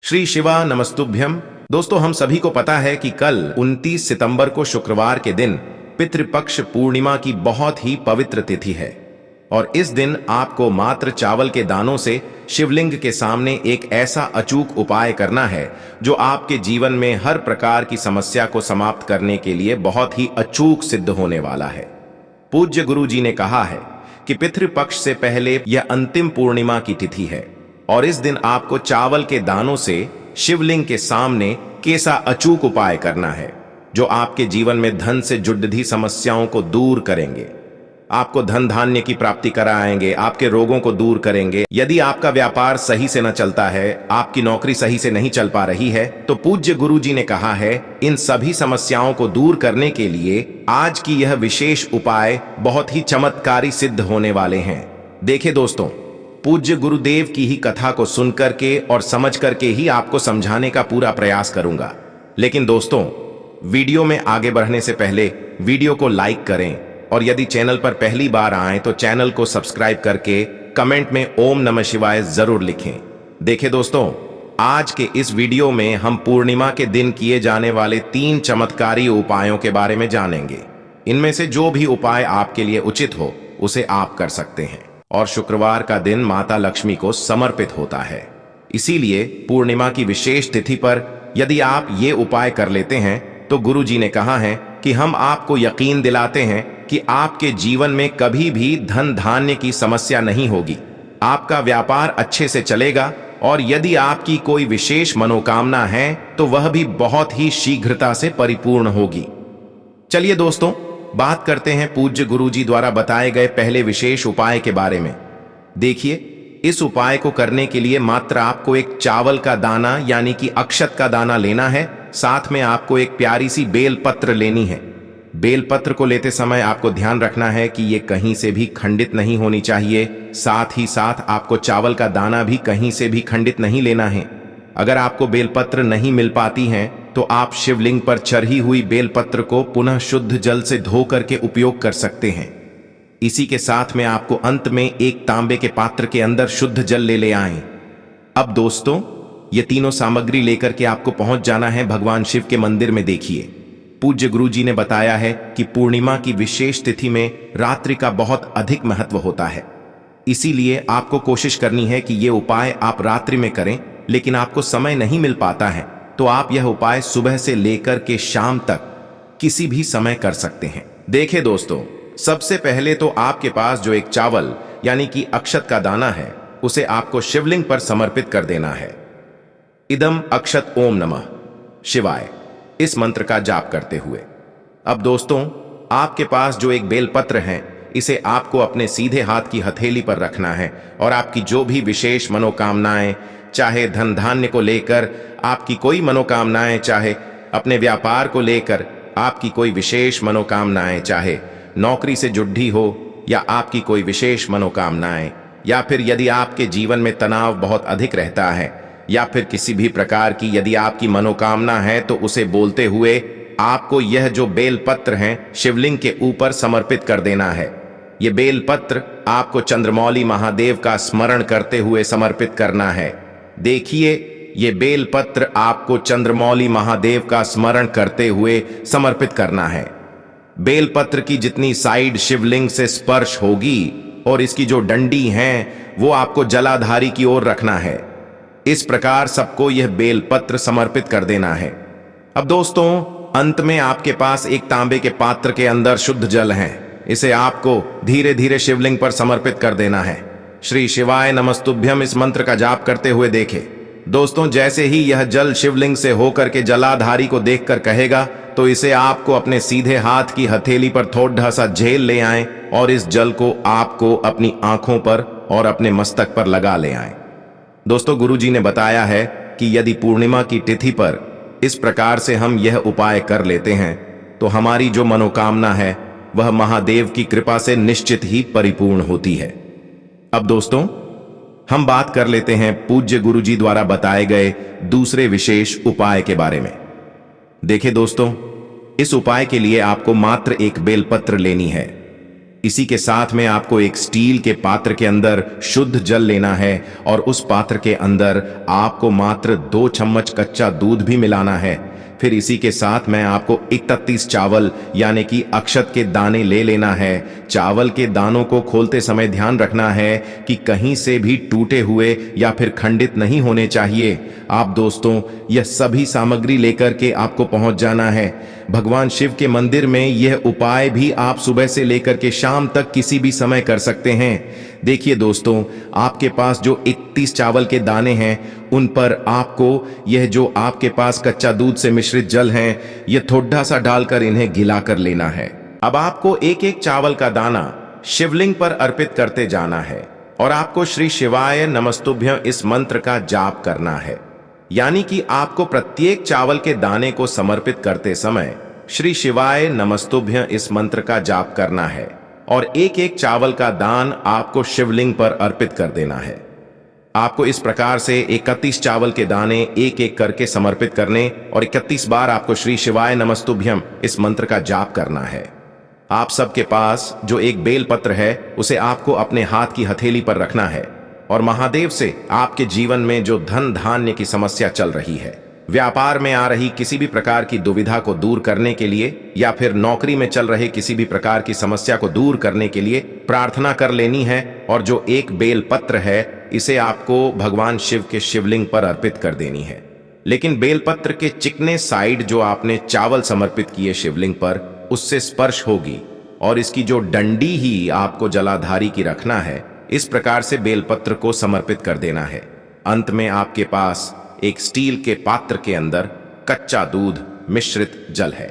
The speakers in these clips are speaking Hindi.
श्री शिवा नमस्तुभ्यम। दोस्तों, हम सभी को पता है कि कल 29 सितंबर को शुक्रवार के दिन पितृपक्ष पूर्णिमा की बहुत ही पवित्र तिथि है और इस दिन आपको मात्र चावल के दानों से शिवलिंग के सामने एक ऐसा अचूक उपाय करना है जो आपके जीवन में हर प्रकार की समस्या को समाप्त करने के लिए बहुत ही अचूक सिद्ध होने वाला है। पूज्य गुरु जी ने कहा है कि पितृपक्ष से पहले यह अंतिम पूर्णिमा की तिथि है और इस दिन आपको चावल के दानों से शिवलिंग के सामने कैसा अचूक उपाय करना है जो आपके जीवन में धन से जुड़ी समस्याओं को दूर करेंगे, आपको धन धान्य की प्राप्ति कराएंगे, आपके रोगों को दूर करेंगे। यदि आपका व्यापार सही से न चलता है, आपकी नौकरी सही से नहीं चल पा रही है, तो पूज्य गुरु जी ने कहा है इन सभी समस्याओं को दूर करने के लिए आज की यह विशेष उपाय बहुत ही चमत्कारी सिद्ध होने वाले हैं। देखिए दोस्तों, पूज्य गुरुदेव की ही कथा को सुन करके और समझ करके ही आपको समझाने का पूरा प्रयास करूंगा। लेकिन दोस्तों, वीडियो में आगे बढ़ने से पहले वीडियो को लाइक करें और यदि चैनल पर पहली बार आए तो चैनल को सब्सक्राइब करके कमेंट में ओम नमः शिवाय जरूर लिखें। देखिए दोस्तों, आज के इस वीडियो में हम पूर्णिमा के दिन किए जाने वाले 3 चमत्कारी उपायों के बारे में जानेंगे। इनमें से जो भी उपाय आपके लिए उचित हो उसे आप कर सकते हैं और शुक्रवार का दिन माता लक्ष्मी को समर्पित होता है। इसीलिए पूर्णिमा की विशेष तिथि पर यदि आप ये उपाय कर लेते हैं तो गुरु जी ने कहा है कि हम आपको यकीन दिलाते हैं कि आपके जीवन में कभी भी धन धान्य की समस्या नहीं होगी, आपका व्यापार अच्छे से चलेगा और यदि आपकी कोई विशेष मनोकामना है तो वह भी बहुत ही शीघ्रता से परिपूर्ण होगी। चलिए दोस्तों, बात करते हैं पूज्य गुरु जी द्वारा बताए गए पहले विशेष उपाय के बारे में। देखिए, इस उपाय को करने के लिए मात्र आपको एक चावल का दाना यानी कि अक्षत का दाना लेना है। साथ में आपको एक प्यारी सी बेल पत्र लेनी है। बेल पत्र को लेते समय आपको ध्यान रखना है कि ये कहीं से भी खंडित नहीं होनी चाहिए। साथ ही साथ आपको चावल का दाना भी कहीं से भी खंडित नहीं लेना है। अगर आपको बेलपत्र नहीं मिल पाती हैं तो आप शिवलिंग पर चढ़ी हुई बेलपत्र को पुनः शुद्ध जल से धो करके उपयोग कर सकते हैं। इसी के साथ में आपको अंत में एक तांबे के पात्र के अंदर शुद्ध जल ले आएं। अब दोस्तों, ये तीनों सामग्री लेकर के आपको पहुंच जाना है भगवान शिव के मंदिर में। देखिए, पूज्य गुरु जी ने बताया है कि पूर्णिमा की विशेष तिथि में रात्रि का बहुत अधिक महत्व होता है। इसीलिए आपको कोशिश करनी है कि ये उपाय आप रात्रि में करें, लेकिन आपको समय नहीं मिल पाता है तो आप यह उपाय सुबह से लेकर के शाम तक किसी भी समय कर सकते हैं। देखिए दोस्तों, सबसे पहले तो आपके पास जो एक चावल यानी कि अक्षत का दाना है उसे आपको शिवलिंग पर समर्पित कर देना है। इदम अक्षत ओम नमः शिवाय, इस मंत्र का जाप करते हुए। अब दोस्तों, आपके पास जो एक बेलपत्र है इसे आपको अपने सीधे हाथ की हथेली पर रखना है और आपकी जो भी विशेष मनोकामनाएं, चाहे धन धान्य को लेकर आपकी कोई मनोकामनाएं, चाहे अपने व्यापार को लेकर आपकी कोई विशेष मनोकामनाएं, चाहे नौकरी से जुड़ी हो या आपकी कोई विशेष मनोकामनाएं, या फिर यदि आपके जीवन में तनाव बहुत अधिक रहता है या फिर किसी भी प्रकार की यदि आपकी मनोकामना है तो उसे बोलते हुए आपको यह जो बेलपत्र हैं शिवलिंग के ऊपर समर्पित कर देना है। ये बेलपत्र आपको चंद्रमौली महादेव का स्मरण करते हुए समर्पित करना है। देखिए, ये बेलपत्र आपको चंद्रमौली महादेव का स्मरण करते हुए समर्पित करना है। बेलपत्र की जितनी साइड शिवलिंग से स्पर्श होगी और इसकी जो डंडी हैं वो आपको जलाधारी की ओर रखना है। इस प्रकार सबको यह बेलपत्र समर्पित कर देना है। अब दोस्तों, अंत में आपके पास एक तांबे के पात्र के अंदर शुद्ध जल है। इसे आपको धीरे धीरे शिवलिंग पर समर्पित कर देना है। श्री शिवाय नमस्तुभ्यम इस मंत्र का जाप करते हुए देखें। दोस्तों, जैसे ही यह जल शिवलिंग से होकर के जलाधारी को देखकर कहेगा तो इसे आपको अपने सीधे हाथ की हथेली पर थोड़ा सा झेल ले आएं और इस जल को आपको अपनी आंखों पर और अपने मस्तक पर लगा ले आएं। दोस्तों, गुरु जी ने बताया है कि यदि पूर्णिमा की तिथि पर इस प्रकार से हम यह उपाय कर लेते हैं तो हमारी जो मनोकामना है वह महादेव की कृपा से निश्चित ही परिपूर्ण होती है। अब दोस्तों, हम बात कर लेते हैं पूज्य गुरु जी द्वारा बताए गए दूसरे विशेष उपाय के बारे में। देखिए दोस्तों, इस उपाय के लिए आपको मात्र एक बेलपत्र लेनी है। इसी के साथ में आपको एक स्टील के पात्र के अंदर शुद्ध जल लेना है और उस पात्र के अंदर आपको मात्र 2 चम्मच कच्चा दूध भी मिलाना है। फिर इसी के साथ में आपको 31 चावल यानी कि अक्षत के दाने ले लेना है। चावल के दानों को खोलते समय ध्यान रखना है कि कहीं से भी टूटे हुए या फिर खंडित नहीं होने चाहिए। आप दोस्तों यह सभी सामग्री लेकर के आपको पहुंच जाना है भगवान शिव के मंदिर में। यह उपाय भी आप सुबह से लेकर के शाम तक किसी भी समय कर सकते हैं। देखिए दोस्तों, आपके पास जो 31 चावल के दाने हैं उन पर आपको यह जो आपके पास कच्चा दूध से मिश्रित जल है यह थोड़ा सा डालकर इन्हें गिला कर लेना है। अब आपको एक एक चावल का दाना शिवलिंग पर अर्पित करते जाना है और आपको श्री शिवाय नमस्तुभ्यं इस मंत्र का जाप करना है। यानी कि आपको प्रत्येक चावल के दाने को समर्पित करते समय श्री शिवाय नमस्तुभ्यं इस मंत्र का जाप करना है और एक एक चावल का दान आपको शिवलिंग पर अर्पित कर देना है। आपको इस प्रकार से 31 चावल के दाने एक एक करके समर्पित करने और 31 बार आपको श्री शिवाय नमस्तुभ्यं इस मंत्र का जाप करना है। आप सबके पास जो एक बेल पत्र है उसे आपको अपने हाथ की हथेली पर रखना है और महादेव से आपके जीवन में जो धन धान्य की समस्या चल रही है, व्यापार में आ रही किसी भी प्रकार की दुविधा को दूर करने के लिए या फिर नौकरी में चल रहे किसी भी प्रकार की समस्या को दूर करने के लिए प्रार्थना कर लेनी है। और जो एक बेल पत्र है इसे आपको भगवान शिव के शिवलिंग पर अर्पित कर देनी है। लेकिन बेलपत्र के चिकने साइड जो आपने चावल समर्पित किए शिवलिंग पर उससे स्पर्श होगी और इसकी जो डंडी ही आपको जलाधारी की रखना है। इस प्रकार से बेलपत्र को समर्पित कर देना है। अंत में आपके पास एक स्टील के पात्र के अंदर कच्चा दूध मिश्रित जल है,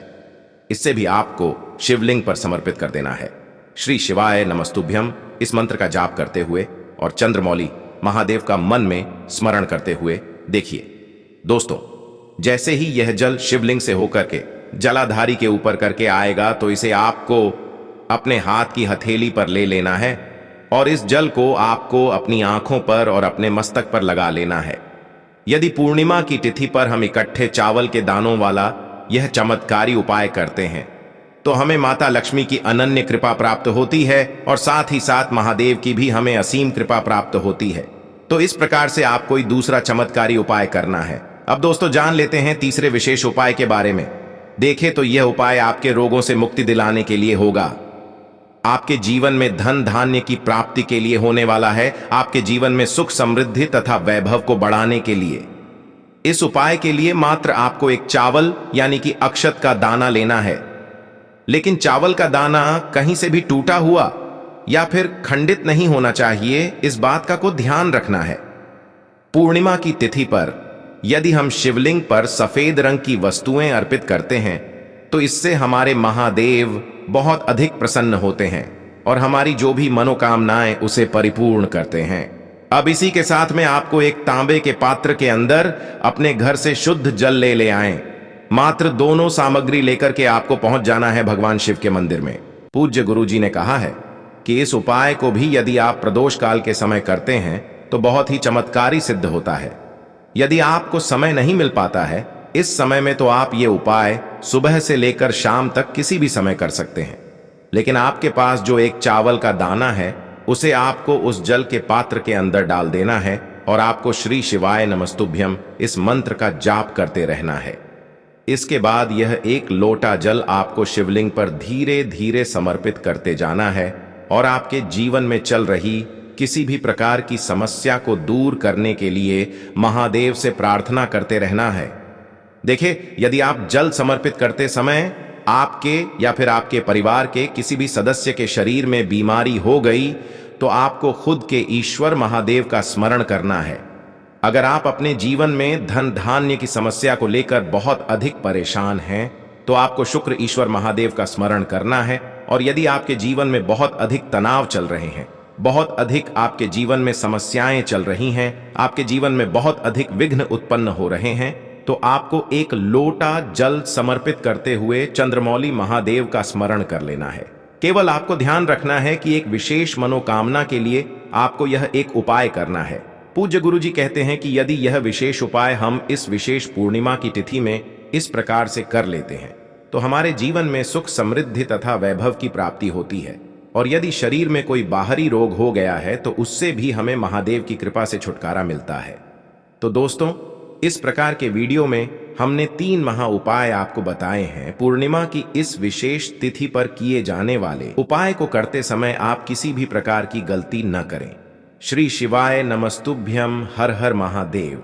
इससे भी आपको शिवलिंग पर समर्पित कर देना है। श्री शिवाय नमस्तुभ्यं इस मंत्र का जाप करते हुए और चंद्रमौली महादेव का मन में स्मरण करते हुए देखिए दोस्तों, जैसे ही यह जल शिवलिंग से होकर के जलाधारी के ऊपर करके आएगा तो इसे आपको अपने हाथ की हथेली पर ले लेना है और इस जल को आपको अपनी आंखों पर और अपने मस्तक पर लगा लेना है। यदि पूर्णिमा की तिथि पर हम इकट्ठे चावल के दानों वाला यह चमत्कारी उपाय करते हैं तो हमें माता लक्ष्मी की अनन्य कृपा प्राप्त होती है और साथ ही साथ महादेव की भी हमें असीम कृपा प्राप्त होती है। तो इस प्रकार से आप कोई दूसरा चमत्कारी उपाय करना है। अब दोस्तों जान लेते हैं तीसरे विशेष उपाय के बारे में। देखें तो यह उपाय आपके रोगों से मुक्ति दिलाने के लिए होगा, आपके जीवन में धन धान्य की प्राप्ति के लिए होने वाला है, आपके जीवन में सुख समृद्धि तथा वैभव को बढ़ाने के लिए। इस उपाय के लिए मात्र आपको एक चावल यानी कि अक्षत का दाना लेना है। लेकिन चावल का दाना कहीं से भी टूटा हुआ या फिर खंडित नहीं होना चाहिए, इस बात का को ध्यान रखना है। पूर्णिमा की तिथि पर यदि हम शिवलिंग पर सफेद रंग की वस्तुएं अर्पित करते हैं तो इससे हमारे महादेव बहुत अधिक प्रसन्न होते हैं और हमारी जो भी मनोकामनाएं उसे परिपूर्ण करते हैं। अब इसी के साथ में आपको एक तांबे के पात्र के अंदर अपने घर से शुद्ध जल ले आएं। मात्र दोनों सामग्री लेकर के आपको पहुंच जाना है भगवान शिव के मंदिर में। पूज्य गुरुजी ने कहा है कि इस उपाय को भी यदि आप प्रदोष काल के समय करते हैं तो बहुत ही चमत्कारी सिद्ध होता है। यदि आपको समय नहीं मिल पाता है इस समय में तो आप ये उपाय सुबह से लेकर शाम तक किसी भी समय कर सकते हैं। लेकिन आपके पास जो एक चावल का दाना है उसे आपको उस जल के पात्र के अंदर डाल देना है और आपको श्री शिवाय नमस्तुभ्यं इस मंत्र का जाप करते रहना है। इसके बाद यह एक लोटा जल आपको शिवलिंग पर धीरे धीरे समर्पित करते जाना है और आपके जीवन में चल रही किसी भी प्रकार की समस्या को दूर करने के लिए महादेव से प्रार्थना करते रहना है। देखिए, यदि आप जल समर्पित करते समय आपके या फिर आपके परिवार के किसी भी सदस्य के शरीर में बीमारी हो गई तो आपको खुद के ईश्वर महादेव का स्मरण करना है। अगर आप अपने जीवन में धन धान्य की समस्या को लेकर बहुत अधिक परेशान हैं तो आपको शुक्र ईश्वर महादेव का स्मरण करना है। और यदि आपके जीवन में बहुत अधिक तनाव चल रहे हैं, बहुत अधिक आपके जीवन में समस्याएं चल रही हैं, आपके जीवन में बहुत अधिक विघ्न उत्पन्न हो रहे हैं, तो आपको एक लोटा जल समर्पित करते हुए चंद्रमौली महादेव का स्मरण कर लेना है। केवल आपको ध्यान रखना है कि एक विशेष मनोकामना के लिए आपको यह एक उपाय करना है। पूज्य गुरुजी कहते हैं कि यदि यह विशेष उपाय हम इस विशेष पूर्णिमा की तिथि में इस प्रकार से कर लेते हैं तो हमारे जीवन में सुख समृद्धि तथा वैभव की प्राप्ति होती है और यदि शरीर में कोई बाहरी रोग हो गया है तो उससे भी हमें महादेव की कृपा से छुटकारा मिलता है। तो दोस्तों, इस प्रकार के वीडियो में हमने 3 महा उपाय आपको बताए हैं। पूर्णिमा की इस विशेष तिथि पर किए जाने वाले उपाय को करते समय आप किसी भी प्रकार की गलती न करें। श्री शिवाय नमस्तुभ्यम। हर हर महादेव।